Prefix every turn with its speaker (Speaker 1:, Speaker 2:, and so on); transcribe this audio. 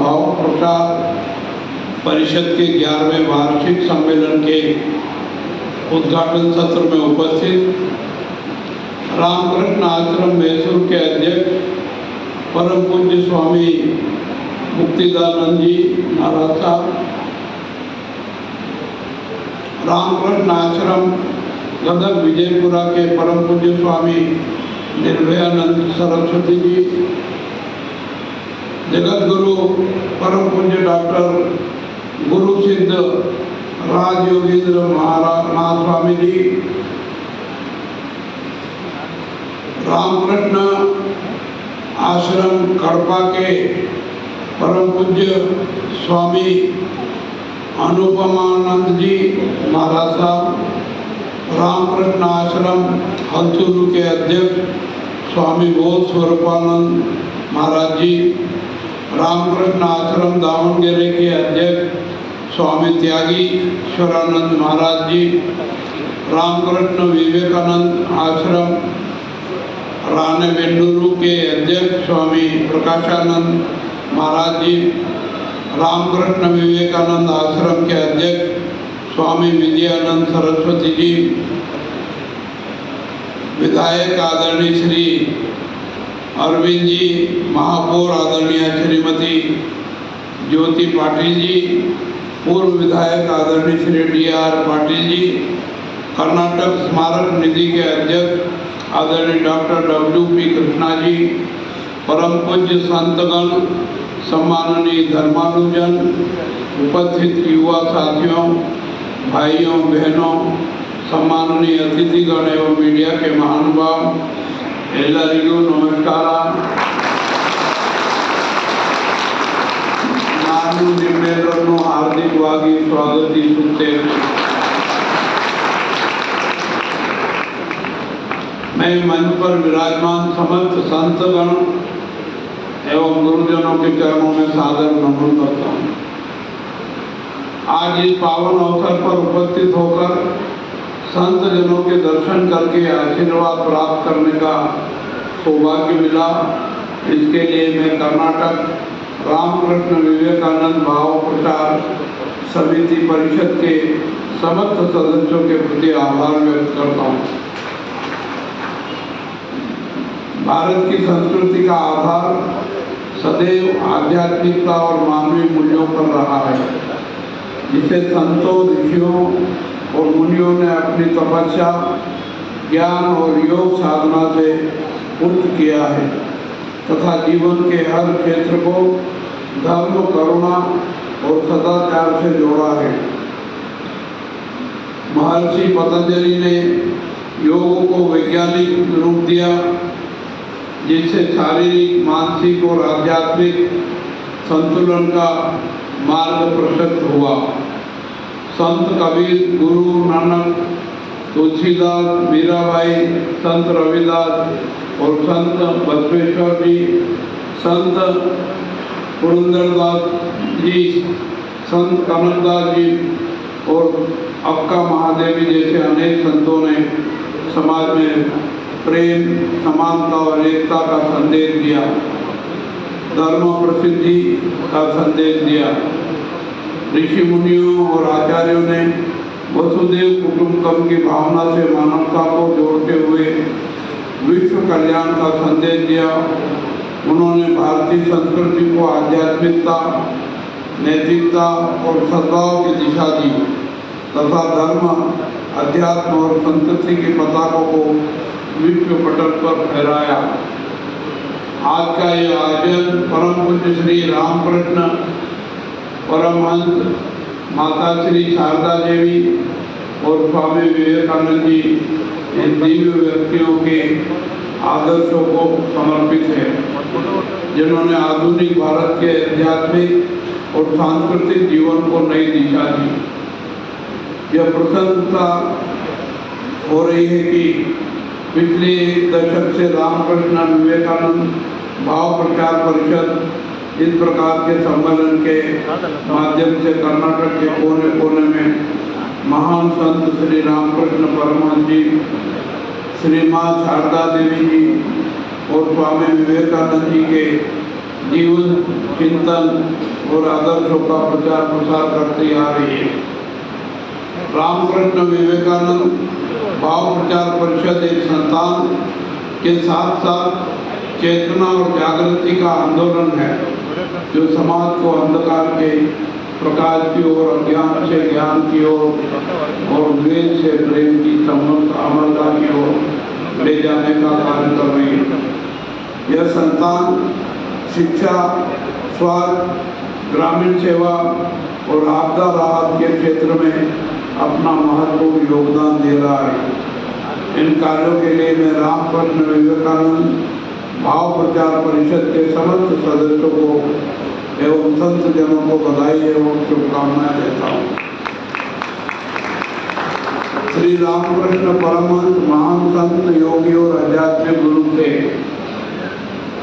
Speaker 1: भाव प्रचार परिषद के 11वें वार्षिक सम्मेलन के उद्घाटन सत्र में उपस्थित रामकृष्ण आश्रम मैसूर के अध्यक्ष परम पूज्य स्वामी मुक्तिदानंद जी महाराज साहब, रामकृष्ण आश्रम गदग विजयपुरा के परम पूज्य स्वामी निर्भयानंद सरस्वती जी, जगत गुरु परम पूज्य डॉक्टर गुरु सिद्ध राज योगेंद्र महास्वामी जी, रामकृष्ण आश्रम कड़पा के परम पूज्य स्वामी अनुपमानंद जी महाराज साहब, रामकृष्ण आश्रम हलचूरू के अध्यक्ष स्वामी बोध स्वरूपानंद महाराज जी, रामकृष्ण आश्रम दावणगेरे के अध्यक्ष स्वामी त्यागी ईश्वरानंद महाराज जी, रामकृष्ण विवेकानंद आश्रम राणेबेन्नूरू के अध्यक्ष स्वामी प्रकाशानंद महाराज जी, रामकृष्ण विवेकानंद आश्रम के अध्यक्ष स्वामी विजयानंद सरस्वती जी, विधायक आदरणीय श्री अरविंद जी, महापौर आदरणीय श्रीमती ज्योति पाटिल जी, पूर्व विधायक आदरणीय श्री डी.आर. पाटिल जी, कर्नाटक स्मारक निधि के अध्यक्ष आदरणीय डॉक्टर W.P. कृष्णा जी, परम पूज्य संतगण, सम्माननीय धर्मानुजन, उपस्थित युवा साथियों, भाइयों बहनों, सम्माननीय अतिथिगण एवं मीडिया के महानुभाव, ಎಲ್ಲರಿಗೂ ನಮಸ್ಕಾರ। ನಾನು ನಿಮ್ಮೆಲ್ಲರನ್ನು ಹಾರ್ದಿಕವಾಗಿ ಸ್ವಾಗತಿಸುತ್ತೇನೆ। मैं मंच पर विराजमान समस्त संतगण एवं गुरुजनों के चरणों में सादर नमन करता हूँ। आज इस पावन अवसर पर उपस्थित होकर संत जनों के दर्शन करके आशीर्वाद प्राप्त करने का सौभाग्य मिला। इसके लिए मैं कर्नाटक रामकृष्ण विवेकानंद भाव प्रचार समिति परिषद के समस्त सदस्यों के प्रति आभार व्यक्त करता हूँ। भारत की संस्कृति का आधार सदैव आध्यात्मिकता और मानवीय मूल्यों पर रहा है, जिसे संतों, ऋषियों और मुनियों ने अपनी तपस्या, ज्ञान और योग साधना से पूर्ण किया है तथा जीवन के हर क्षेत्र को धर्म, करुणा और सदाचार से जोड़ा है। महर्षि पतंजलि ने योग को वैज्ञानिक रूप दिया, जिससे शारीरिक, मानसिक और आध्यात्मिक संतुलन का मार्ग प्रशस्त हुआ। संत कबीर, गुरु नानक, तुलसीदास, मीराबाई, संत रविदास और संत बसवेश्वर जी, संत पुरंदरदास जी, संत कनकदास जी और अक्का महादेवी जैसे अनेक संतों ने समाज में प्रेम, समानता और एकता का संदेश दिया, धर्म प्रसिद्धि का संदेश दिया। ऋषि मुनियों और आचार्यों ने वसुदेव कुटुंबकम की भावना से मानवता को जोड़ते हुए विश्व कल्याण का संदेश दिया। उन्होंने भारतीय संस्कृति को आध्यात्मिकता, नैतिकता और सद्भाव की दिशा दी तथा धर्म, अध्यात्म और संस्कृति की पताकों को विश्व पटल पर फहराया। आज का यह आयोजन परम पूज्य श्री रामकृष्ण परमहंस माता श्री शारदा देवी और स्वामी विवेकानंद जी इन दिव्य व्यक्तियों के आदर्शों को समर्पित है, जिन्होंने आधुनिक भारत के आध्यात्मिक और सांस्कृतिक जीवन को नई दिशा दी। यह प्रसन्नता हो रही है कि पिछले एक दशक से रामकृष्ण विवेकानंद भाव प्रचार परिषद इस प्रकार के सम्मेलन के माध्यम से कर्नाटक के कोने कोने में महान संत श्री रामकृष्ण परमहंस जी, श्री माँ शारदा देवी जी और स्वामी विवेकानंद जी के जीवन चिंतन और आदर्शों का प्रचार प्रसार करती आ रही है। रामकृष्ण विवेकानंद भाव प्रचार परिषद एक संस्थान के साथ साथ चेतना और जागृति का आंदोलन है, जो समाज को अंधकार के प्रकाश की ओर, अज्ञान से ज्ञान की ओर और द्वेष से प्रेम की अमलता की ओर ले जाने का कार्य कर रही है। यह संस्थान शिक्षा, स्वास्थ्य, ग्रामीण सेवा और आपदा राहत के क्षेत्र में अपना महत्वपूर्ण योगदान दे रहा है। इन कार्यों के लिए मैं रामकृष्ण विवेकानंद भाव प्रचार परिषद के समस्त सदस्यों को एवं संत जनों को बधाई एवं शुभकामनाएं देता हूँ। श्री रामकृष्ण परमहंस महान संत, योगी और आध्यात्मिक गुरु थे।